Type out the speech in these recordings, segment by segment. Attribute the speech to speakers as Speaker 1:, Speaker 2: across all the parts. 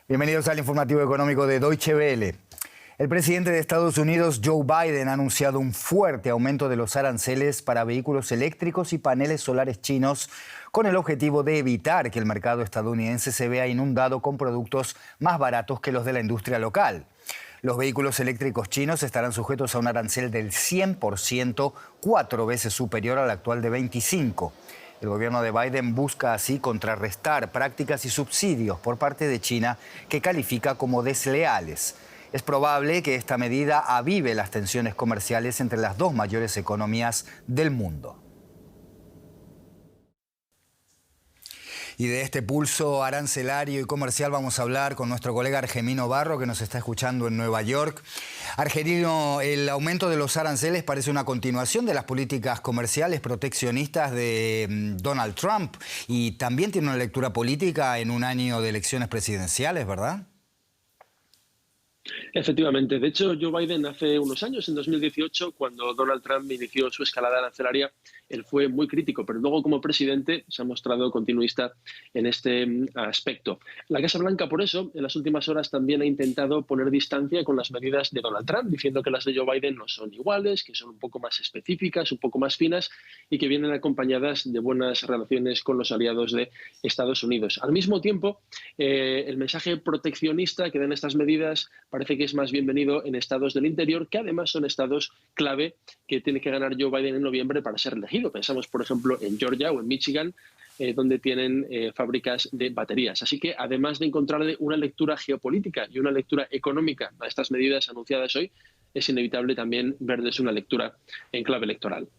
Speaker 1: Bienvenidos al informativo económico de Deutsche Welle. El presidente de Estados Unidos, Joe Biden, ha anunciado un fuerte aumento de los aranceles para vehículos eléctricos y paneles solares chinos, con el objetivo de evitar que el mercado estadounidense se vea inundado con productos más baratos que los de la industria local. Los vehículos eléctricos chinos estarán sujetos a un arancel del 100%, 4 veces superior al actual de 25%. El gobierno de Biden busca así contrarrestar prácticas y subsidios por parte de China que califica como desleales. Es probable que esta medida avive las tensiones comerciales entre las dos mayores economías del mundo. Y de este pulso arancelario y comercial vamos a hablar con nuestro colega Argemino Barro, que nos está escuchando en Nueva York. Argemino, el aumento de los aranceles parece una continuación de las políticas comerciales proteccionistas de Donald Trump y también tiene una lectura política en un año de elecciones presidenciales, ¿verdad?
Speaker 2: Efectivamente. De hecho, Joe Biden hace unos años, en 2018, cuando Donald Trump inició su escalada arancelaria, él fue muy crítico, pero luego como presidente se ha mostrado continuista en este aspecto. La Casa Blanca, por eso, en las últimas horas también ha intentado poner distancia con las medidas de Donald Trump, diciendo que las de Joe Biden no son iguales, que son un poco más específicas, un poco más finas y que vienen acompañadas de buenas relaciones con los aliados de Estados Unidos. Al mismo tiempo, el mensaje proteccionista que dan estas medidas parece que es más bienvenido en estados del interior, que además son estados clave que tiene que ganar Joe Biden en noviembre para ser elegido. Pensamos, por ejemplo, en Georgia o en Michigan, donde tienen fábricas de baterías. Así que, además de encontrarle una lectura geopolítica y una lectura económica a estas medidas anunciadas hoy, es inevitable también verles una lectura en clave electoral.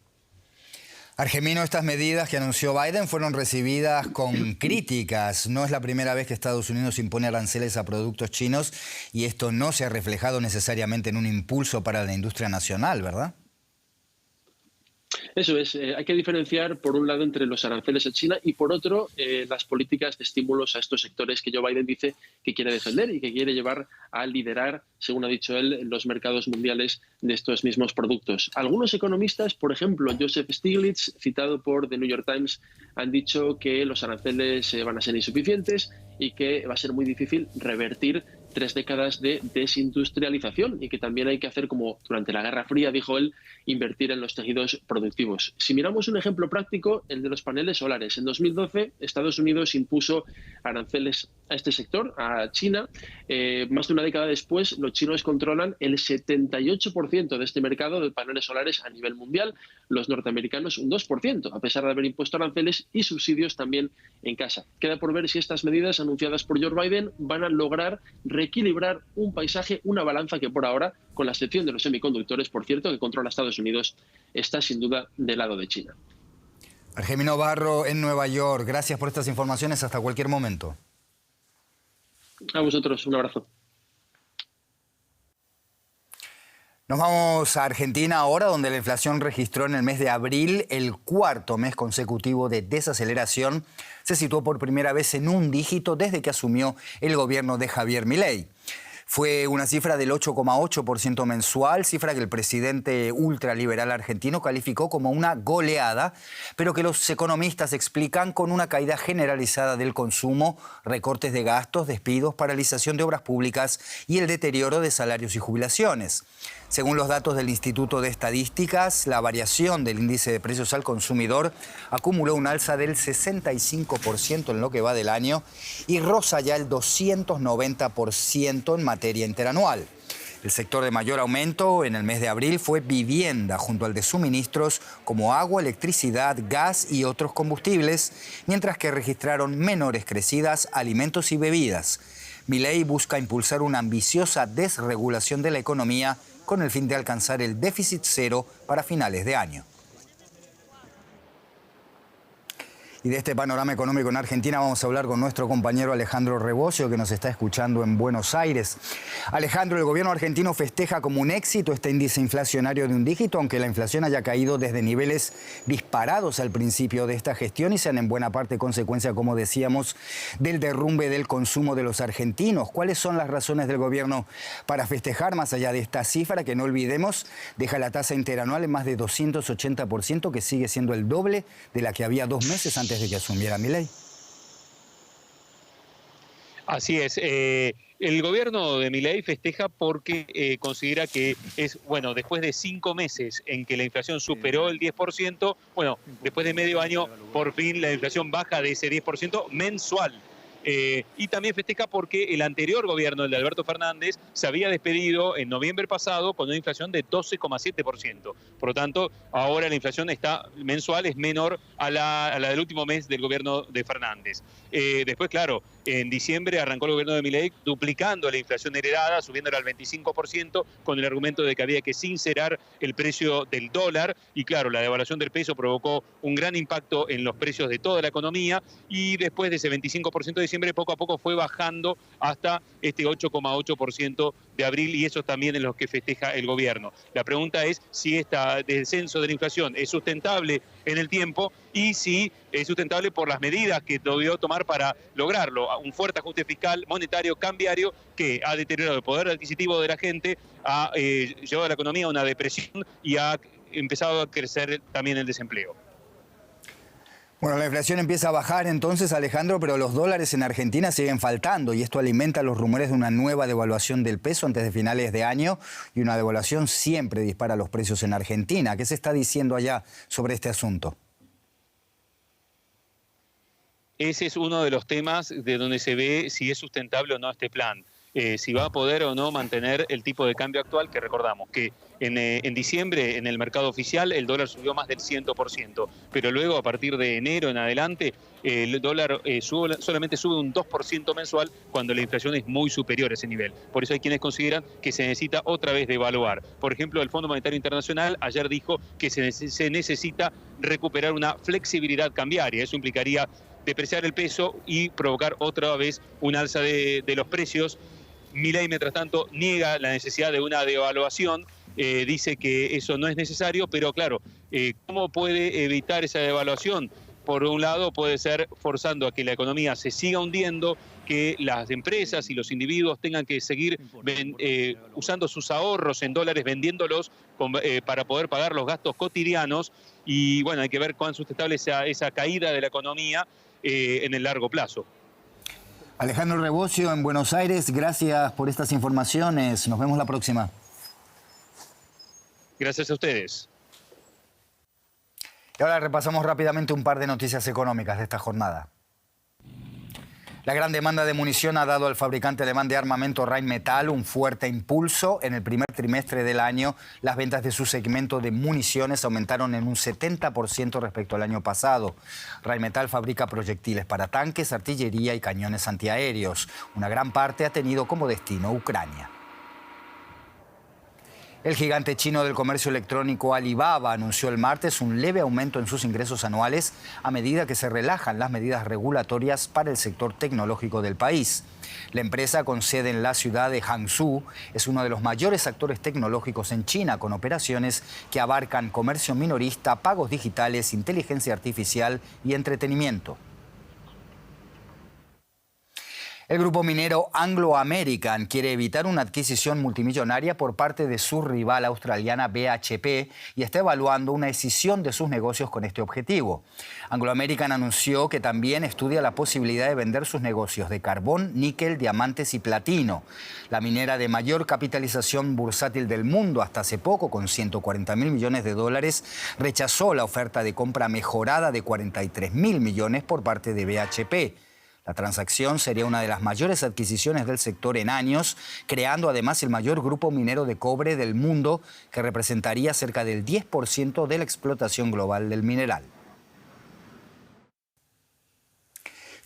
Speaker 1: Argemino, estas medidas que anunció Biden fueron recibidas con críticas. No es la primera vez que Estados Unidos impone aranceles a productos chinos y esto no se ha reflejado necesariamente en un impulso para la industria nacional, ¿verdad?
Speaker 2: Eso es, hay que diferenciar por un lado entre los aranceles a China y por otro las políticas de estímulos a estos sectores que Joe Biden dice que quiere defender y que quiere llevar a liderar, según ha dicho él, los mercados mundiales de estos mismos productos. Algunos economistas, por ejemplo, Joseph Stiglitz, citado por The New York Times, han dicho que los aranceles van a ser insuficientes y que va a ser muy difícil revertir 3 décadas de desindustrialización y que también hay que hacer, como durante la Guerra Fría, dijo él, invertir en los tejidos productivos. Si miramos un ejemplo práctico, el de los paneles solares. En 2012, Estados Unidos impuso aranceles a este sector, a China. Más de una década después, los chinos controlan el 78% de este mercado de paneles solares a nivel mundial, los norteamericanos un 2%, a pesar de haber impuesto aranceles y subsidios también en casa. Queda por ver si estas medidas anunciadas por Joe Biden van a lograr reequilibrar un paisaje, una balanza que por ahora, con la excepción de los semiconductores, por cierto, que controla Estados Unidos, está sin duda del lado de China.
Speaker 1: Argemino Barro en Nueva York, gracias por estas informaciones, hasta cualquier momento.
Speaker 2: A vosotros, un abrazo.
Speaker 1: Nos vamos a Argentina ahora, donde la inflación registró en el mes de abril el 4º mes consecutivo de desaceleración. Se situó por primera vez en un dígito desde que asumió el gobierno de Javier Milei. Fue una cifra del 8,8% mensual, cifra que el presidente ultraliberal argentino calificó como una goleada, pero que los economistas explican con una caída generalizada del consumo, recortes de gastos, despidos, paralización de obras públicas y el deterioro de salarios y jubilaciones. Según los datos del Instituto de Estadísticas, la variación del índice de precios al consumidor acumuló un alza del 65% en lo que va del año y roza ya el 290% en materia interanual. El sector de mayor aumento en el mes de abril fue vivienda, junto al de suministros como agua, electricidad, gas y otros combustibles, mientras que registraron menores crecidas alimentos y bebidas. Milei busca impulsar una ambiciosa desregulación de la economía con el fin de alcanzar el déficit cero para finales de año. Y de este panorama económico en Argentina vamos a hablar con nuestro compañero Alejandro Rebosio, que nos está escuchando en Buenos Aires. Alejandro, el gobierno argentino festeja como un éxito este índice inflacionario de un dígito, aunque la inflación haya caído desde niveles disparados al principio de esta gestión y sean en buena parte consecuencia, como decíamos, del derrumbe del consumo de los argentinos. ¿Cuáles son las razones del gobierno para festejar más allá de esta cifra que, no olvidemos, deja la tasa interanual en más de 280%, que sigue siendo el doble de la que había 2 meses antes de que asumiera Milei?
Speaker 3: Así es. El gobierno de Milei festeja porque considera que es, bueno, después de 5 meses en que la inflación superó el 10%, bueno, después de medio año, por fin la inflación baja de ese 10% mensual. Y también festeja porque el anterior gobierno, el de Alberto Fernández, se había despedido en noviembre pasado con una inflación de 12,7%. Por lo tanto, ahora la inflación mensual es menor a la del último mes del gobierno de Fernández. Después, claro, en diciembre arrancó el gobierno de Milei duplicando la inflación heredada, subiéndola al 25%, con el argumento de que había que sincerar el precio del dólar. Y claro, la devaluación del peso provocó un gran impacto en los precios de toda la economía, y después de ese 25% de diciembre, poco a poco fue bajando hasta este 8,8% de abril, y eso también es lo que festeja el gobierno. La pregunta es si este descenso de la inflación es sustentable en el tiempo y si es sustentable por las medidas que debió tomar para lograrlo. Un fuerte ajuste fiscal, monetario, cambiario, que ha deteriorado el poder adquisitivo de la gente, ha llevado a la economía a una depresión y ha empezado a crecer también el desempleo.
Speaker 1: Bueno, la inflación empieza a bajar entonces, Alejandro, pero los dólares en Argentina siguen faltando y esto alimenta los rumores de una nueva devaluación del peso antes de finales de año, y una devaluación siempre dispara los precios en Argentina. ¿Qué se está diciendo allá sobre este asunto?
Speaker 3: Ese es uno de los temas de donde se ve si es sustentable o no este plan. Si va a poder o no mantener el tipo de cambio actual, que recordamos que en diciembre en el mercado oficial el dólar subió más del 100%, pero luego a partir de enero en adelante el dólar solamente sube un 2% mensual cuando la inflación es muy superior a ese nivel. Por eso hay quienes consideran que se necesita otra vez devaluar. Por ejemplo, el Fondo Monetario Internacional ayer dijo que se necesita recuperar una flexibilidad cambiaria. Eso implicaría depreciar el peso y provocar otra vez un alza de los precios. Milei, mientras tanto, niega la necesidad de una devaluación, dice que eso no es necesario, pero claro, ¿cómo puede evitar esa devaluación? Por un lado, puede ser forzando a que la economía se siga hundiendo, que las empresas y los individuos tengan que seguir usando sus ahorros en dólares, vendiéndolos para poder pagar los gastos cotidianos. Y bueno, hay que ver cuán sustentable sea esa caída de la economía en el largo plazo.
Speaker 1: Alejandro Rebocio en Buenos Aires, gracias por estas informaciones. Nos vemos la próxima.
Speaker 3: Gracias a ustedes.
Speaker 1: Y ahora repasamos rápidamente un par de noticias económicas de esta jornada. La gran demanda de munición ha dado al fabricante alemán de armamento Rheinmetall un fuerte impulso. En el primer trimestre del año, las ventas de su segmento de municiones aumentaron en un 70% respecto al año pasado. Rheinmetall fabrica proyectiles para tanques, artillería y cañones antiaéreos. Una gran parte ha tenido como destino Ucrania. El gigante chino del comercio electrónico Alibaba anunció el martes un leve aumento en sus ingresos anuales a medida que se relajan las medidas regulatorias para el sector tecnológico del país. La empresa, con sede en la ciudad de Hangzhou, es uno de los mayores actores tecnológicos en China, con operaciones que abarcan comercio minorista, pagos digitales, inteligencia artificial y entretenimiento. El grupo minero Anglo American quiere evitar una adquisición multimillonaria por parte de su rival australiana BHP y está evaluando una escisión de sus negocios con este objetivo. Anglo American anunció que también estudia la posibilidad de vender sus negocios de carbón, níquel, diamantes y platino. La minera de mayor capitalización bursátil del mundo hasta hace poco, con 140.000 millones de dólares, rechazó la oferta de compra mejorada de 43.000 millones por parte de BHP. La transacción sería una de las mayores adquisiciones del sector en años, creando además el mayor grupo minero de cobre del mundo, que representaría cerca del 10% de la explotación global del mineral.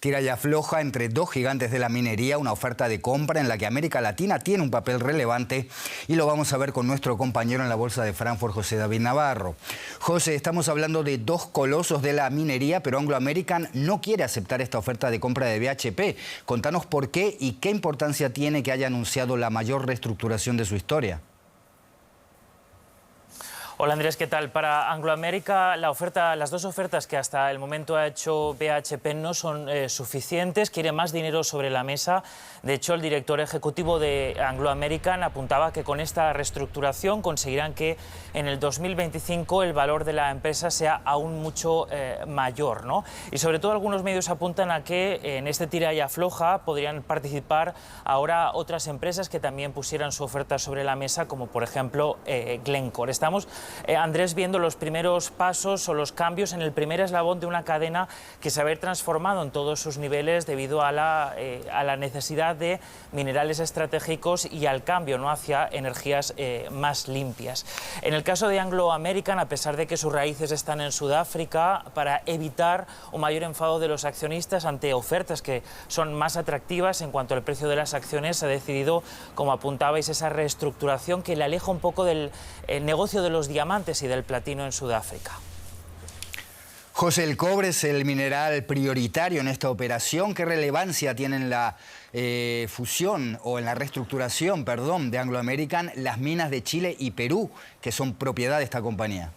Speaker 1: Tira y afloja entre dos gigantes de la minería una oferta de compra en la que América Latina tiene un papel relevante, y lo vamos a ver con nuestro compañero en la Bolsa de Frankfurt, José David Navarro. José, estamos hablando de dos colosos de la minería, pero Anglo American no quiere aceptar esta oferta de compra de BHP. Contanos por qué y qué importancia tiene que haya anunciado la mayor reestructuración de su historia.
Speaker 4: Hola Andrés, ¿qué tal? Para Anglo American, las dos ofertas que hasta el momento ha hecho BHP no son suficientes, quiere más dinero sobre la mesa. De hecho, el director ejecutivo de Anglo American apuntaba que con esta reestructuración conseguirán que en el 2025 el valor de la empresa sea aún mucho mayor, ¿no? Y sobre todo algunos medios apuntan a que en este tira y afloja podrían participar ahora otras empresas que también pusieran su oferta sobre la mesa, como por ejemplo Glencore. Estamos Andrés, viendo los primeros pasos o los cambios en el primer eslabón de una cadena que se va a ir transformando en todos sus niveles debido a la necesidad de minerales estratégicos y al cambio, ¿no?, hacia energías más limpias. En el caso de Anglo American, a pesar de que sus raíces están en Sudáfrica, para evitar un mayor enfado de los accionistas ante ofertas que son más atractivas en cuanto al precio de las acciones, ha decidido, como apuntabais, esa reestructuración que le aleja un poco del negocio de los diamantes y del platino en Sudáfrica.
Speaker 1: José, el cobre es el mineral prioritario en esta operación. ¿Qué relevancia tiene en la fusión o en la reestructuración, perdón, de Anglo American las minas de Chile y Perú, que son propiedad de esta compañía?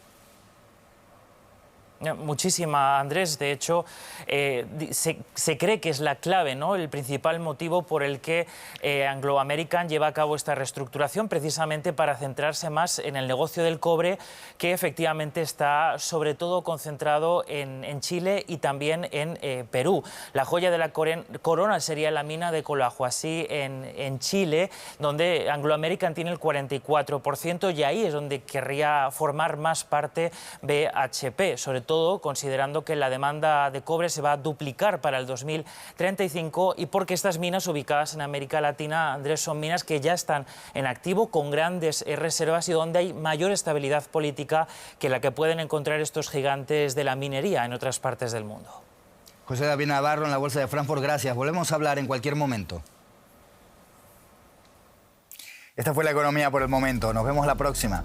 Speaker 4: Muchísima, Andrés. De hecho, se cree que es la clave, ¿no?, el principal motivo por el que Anglo American lleva a cabo esta reestructuración, precisamente para centrarse más en el negocio del cobre, que efectivamente está sobre todo concentrado en Chile y también en Perú. La joya de la corona sería la mina de Collahuasi en Chile, donde Anglo American tiene el 44%, y ahí es donde querría formar más parte BHP, sobre todo considerando que la demanda de cobre se va a duplicar para el 2035 y porque estas minas ubicadas en América Latina, Andrés, son minas que ya están en activo con grandes reservas y donde hay mayor estabilidad política que la que pueden encontrar estos gigantes de la minería en otras partes del mundo.
Speaker 1: José David Navarro en la Bolsa de Frankfurt, gracias. Volvemos a hablar en cualquier momento. Esta fue la economía por el momento. Nos vemos la próxima.